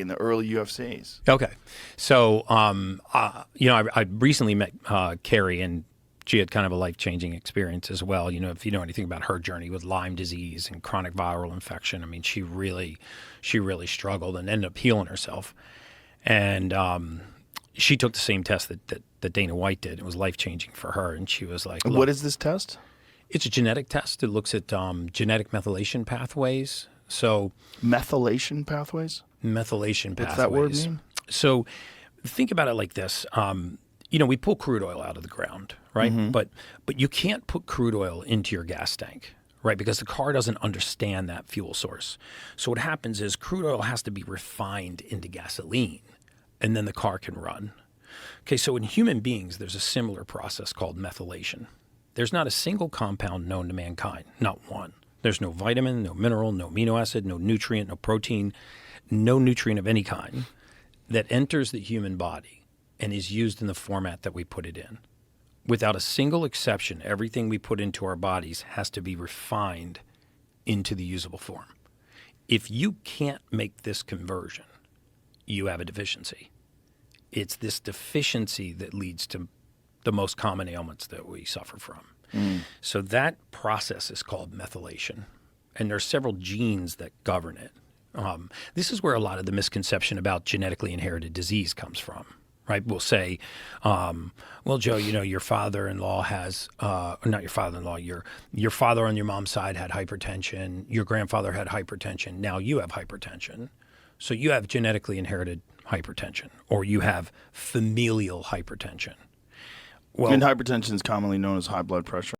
in the early UFCs. Okay. So, I recently met Carrie, and she had kind of a life-changing experience as well. You know, if you know anything about her journey with Lyme disease and chronic viral infection, I mean, she really struggled and ended up healing herself. And she took the same test that Dana White did. It was life-changing for her. And she was like, what is this test? It's a genetic test. It looks at genetic methylation pathways. So Methylation pathways? Methylation pathways. What's that word mean? So think about it like this. We pull crude oil out of the ground, right? Mm-hmm. But you can't put crude oil into your gas tank, right? Because the car doesn't understand that fuel source. So what happens is crude oil has to be refined into gasoline, and then the car can run. Okay, so in human beings, there's a similar process called methylation. There's not a single compound known to mankind, not one. There's no vitamin, no mineral, no amino acid, no nutrient, no protein, no nutrient of any kind that enters the human body and is used in the format that we put it in. Without a single exception, everything we put into our bodies has to be refined into the usable form. If you can't make this conversion, you have a deficiency. It's this deficiency that leads to the most common ailments that we suffer from. So that process is called methylation, and there are several genes that govern it. This is where a lot of the misconception about genetically inherited disease comes from, right? We'll say, well, Joe, your father-in-law has, not your father-in-law, your father on your mom's side had hypertension, your grandfather had hypertension, now you have hypertension. So you have genetically inherited hypertension, or you have familial hypertension. Well, and hypertension is commonly known as high blood pressure.